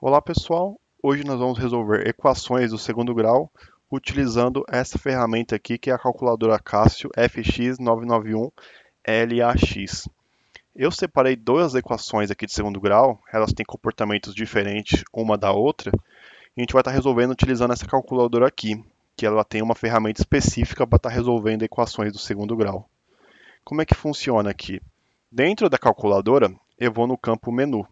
Olá pessoal, hoje nós vamos resolver equações do segundo grau utilizando essa ferramenta aqui que é a calculadora Casio FX991LAX. Eu separei duas equações aqui de segundo grau, elas têm comportamentos diferentes uma da outra, e a gente vai estar resolvendo utilizando essa calculadora aqui, que ela tem uma ferramenta específica para estar resolvendo equações do segundo grau. Como é que funciona aqui? Dentro da calculadora, eu vou no campo menu.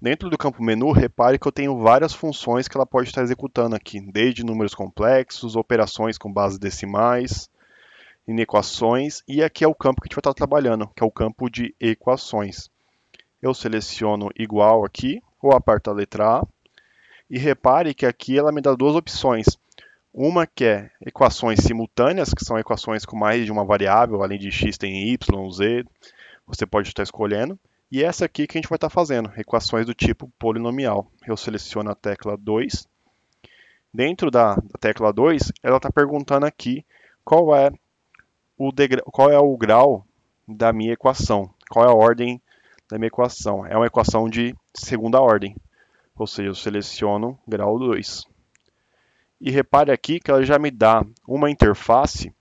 Dentro do campo menu, repare que eu tenho várias funções que ela pode estar executando aqui, desde números complexos, operações com bases decimais, inequações, e aqui é o campo que a gente vai estar trabalhando, que é o campo de equações. Eu seleciono igual aqui, ou aperto a letra A, e repare que aqui ela me dá duas opções. Uma que é equações simultâneas, que são equações com mais de uma variável, além de x tem y, z, você pode estar escolhendo. E essa aqui que a gente vai estar fazendo, equações do tipo polinomial. Eu seleciono a tecla 2. Dentro da tecla 2, ela está perguntando aqui qual é, qual é o grau da minha equação, qual é a ordem da minha equação. É uma equação de segunda ordem, ou seja, eu seleciono grau 2. E repare aqui que ela já me dá uma interface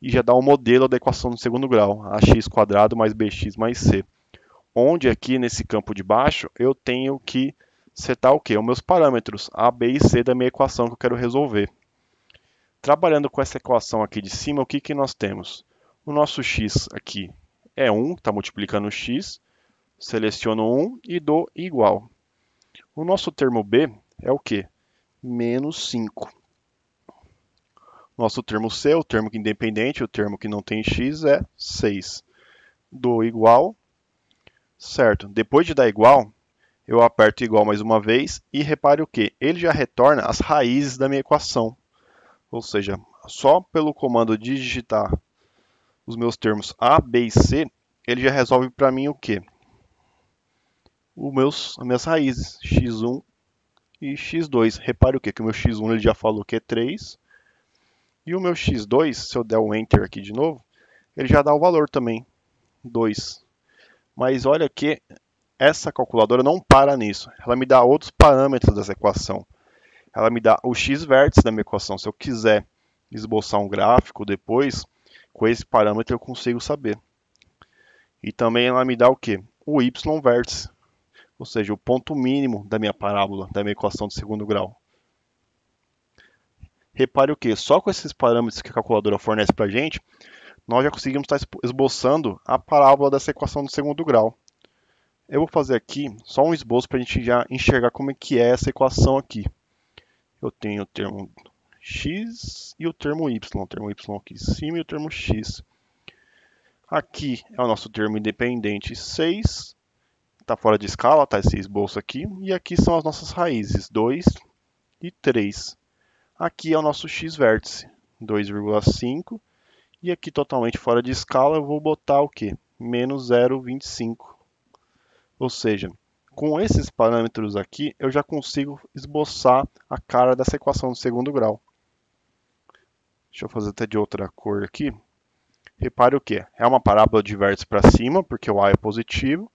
e já dá um modelo da equação do segundo grau, ax² mais bx mais c. Onde aqui nesse campo de baixo eu tenho que setar o quê? Os meus parâmetros A, B e C da minha equação que eu quero resolver. Trabalhando com essa equação aqui de cima, o que, que nós temos? O nosso x aqui é 1, está multiplicando o x, seleciono 1 e dou igual. O nosso termo B é o quê? Menos 5. Nosso termo C, o termo que é independente, o termo que não tem x, é 6. Dou igual, certo. Depois de dar igual, eu aperto igual mais uma vez e repare o que? Ele já retorna as raízes da minha equação. Ou seja, só pelo comando de digitar os meus termos A, B e C, ele já resolve para mim o que? As minhas raízes, x1 e x2. Repare o que? Que o meu x1 ele já falou que é 3. E o meu x2, se eu der o Enter aqui de novo, ele já dá o valor também, 2. Mas olha que essa calculadora não para nisso. Ela me dá outros parâmetros dessa equação. Ela me dá o x-vértice da minha equação. Se eu quiser esboçar um gráfico depois, com esse parâmetro eu consigo saber. E também ela me dá o quê? O y-vértice, ou seja, o ponto mínimo da minha parábola, da minha equação de segundo grau. Repare o que? Só com esses parâmetros que a calculadora fornece para a gente, nós já conseguimos estar esboçando a parábola dessa equação de segundo grau. Eu vou fazer aqui só um esboço para a gente já enxergar como é que é essa equação aqui. Eu tenho o termo x e o termo y aqui em cima e o termo x. Aqui é o nosso termo independente 6, está fora de escala, tá esse esboço aqui. E aqui são as nossas raízes, 2 e 3. Aqui é o nosso x-vértice, 2,5. E aqui totalmente fora de escala eu vou botar o quê? Menos 0,25. Ou seja, com esses parâmetros aqui, eu já consigo esboçar a cara dessa equação do segundo grau. Deixa eu fazer até de outra cor aqui. Repare o que? É uma parábola de vértice para cima, porque o A é positivo.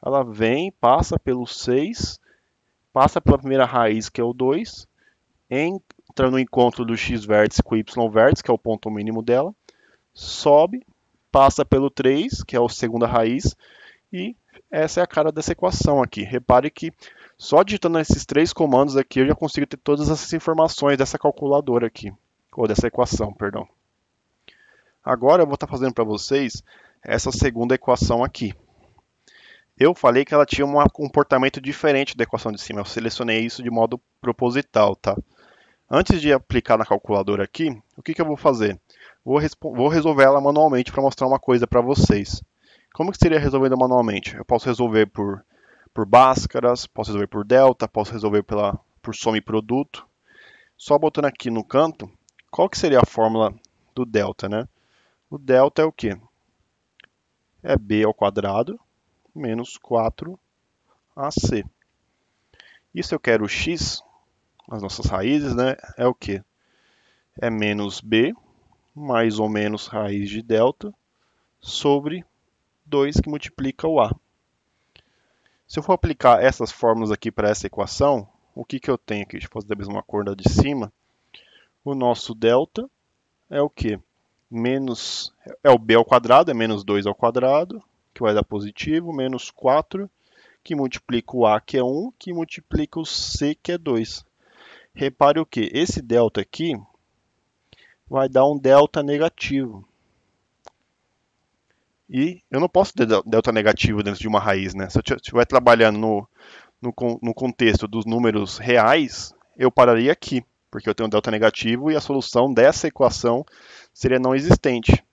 Ela vem, passa pelo 6, passa pela primeira raiz, que é o 2, entra no encontro do x-vértice com o y-vértice, que é o ponto mínimo dela, sobe, passa pelo 3, que é a segunda raiz, e essa é a cara dessa equação aqui. Repare que só digitando esses três comandos aqui eu já consigo ter todas essas informações dessa calculadora aqui, ou dessa equação, perdão. Agora eu vou estar fazendo para vocês essa segunda equação aqui. Eu falei que ela tinha um comportamento diferente da equação de cima. Eu selecionei isso de modo proposital, tá? Antes de aplicar na calculadora aqui, o que, que eu vou fazer? Vou resolver ela manualmente para mostrar uma coisa para vocês. Como que seria resolvendo manualmente? Eu posso resolver por Bhaskaras, posso resolver por delta, posso resolver por soma e produto. Só botando aqui no canto, qual que seria a fórmula do delta, né? O delta é o quê? É b ao quadrado menos 4ac. E se eu quero x, as nossas raízes, né? É o quê? É menos b mais ou menos raiz de delta sobre 2 que multiplica o a. Se eu for aplicar essas fórmulas aqui para essa equação, o que que eu tenho aqui? Deixa eu fazer a mesma cor da de cima. O nosso delta é o quê? Menos, é o b ao quadrado, é menos 2 ao quadrado, que vai dar positivo, menos 4, que multiplica o a, que é 1, que multiplica o c, que é 2. Repare o que? Esse delta aqui vai dar um delta negativo. E eu não posso ter delta negativo dentro de uma raiz, né? Se eu estiver trabalhando no contexto dos números reais, eu pararia aqui, porque eu tenho um delta negativo e a solução dessa equação seria não existente.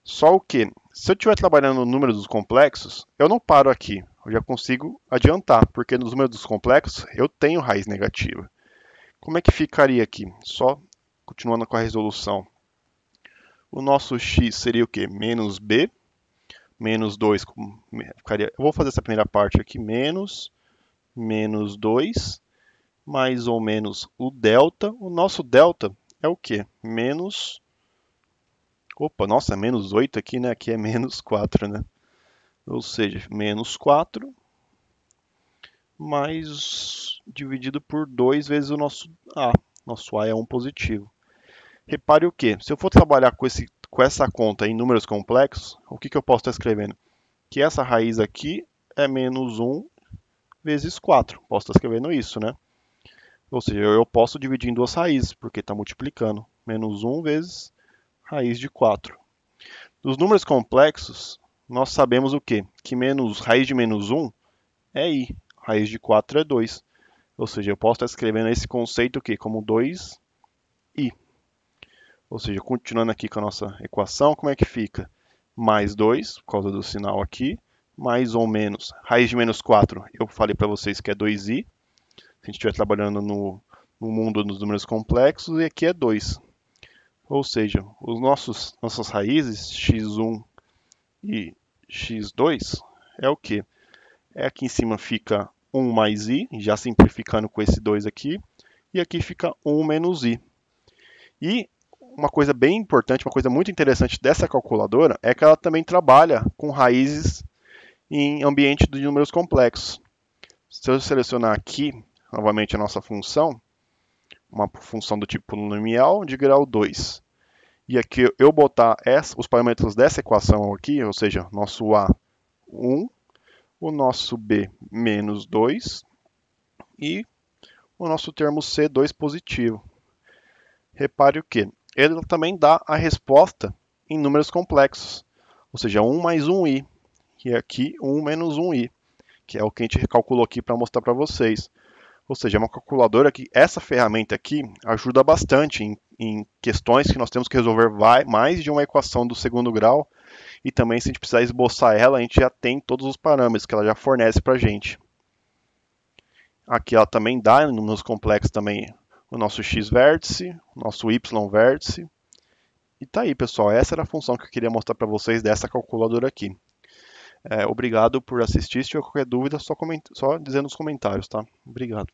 Só o que? Se eu estiver trabalhando no número dos complexos, eu não paro aqui. Eu já consigo adiantar, porque nos números dos complexos eu tenho raiz negativa. Como é que ficaria aqui? Só continuando com a resolução. O nosso x seria o quê? Menos b, menos 2, ficaria, eu vou fazer essa primeira parte aqui, menos 2, mais ou menos o delta. O nosso delta é o quê? Menos, opa, nossa, é menos 8 aqui, né? Aqui é menos 4, né? Ou seja, menos 4 mais dividido por 2 vezes o nosso A. Nosso A é um positivo. Repare o que? Se eu for trabalhar com essa conta em números complexos, o que eu posso estar escrevendo? Que essa raiz aqui é menos 1 vezes 4. Posso estar escrevendo isso, né? Ou seja, eu posso dividir em duas raízes, porque está multiplicando. Menos 1 vezes raiz de 4. Dos números complexos, nós sabemos o quê? Que raiz de menos 1 é i. Raiz de 4 é 2. Ou seja, eu posso estar escrevendo esse conceito aqui como 2i. Ou seja, continuando aqui com a nossa equação, como é que fica? Mais 2, por causa do sinal aqui, mais ou menos, raiz de menos 4, eu falei para vocês que é 2i, se a gente estiver trabalhando no mundo dos números complexos, e aqui é 2. Ou seja, nossas raízes, x1 e x2, é o que? É aqui em cima fica 1 mais i, já simplificando com esse 2 aqui, e aqui fica 1 menos i. E uma coisa bem importante, uma coisa muito interessante dessa calculadora é que ela também trabalha com raízes em ambiente de números complexos. Se eu selecionar aqui, novamente, a nossa função, uma função do tipo polinomial de grau 2, e aqui eu botar os parâmetros dessa equação aqui, ou seja, nosso A, 1, o nosso B, menos 2, e o nosso termo C, 2 positivo. Repare o que? Ele também dá a resposta em números complexos, ou seja, 1 mais 1i, e aqui 1 menos 1i, que é o que a gente calculou aqui para mostrar para vocês. Ou seja, é uma calculadora que essa ferramenta aqui ajuda bastante em questões que nós temos que resolver mais de uma equação do segundo grau, e também se a gente precisar esboçar ela, a gente já tem todos os parâmetros que ela já fornece para a gente. Aqui ela também dá, em números complexos também, o nosso x-vértice, o nosso y-vértice. E tá aí, pessoal. Essa era a função que eu queria mostrar para vocês dessa calculadora aqui. Obrigado por assistir. Se tiver qualquer dúvida, só dizer nos comentários, tá? Obrigado.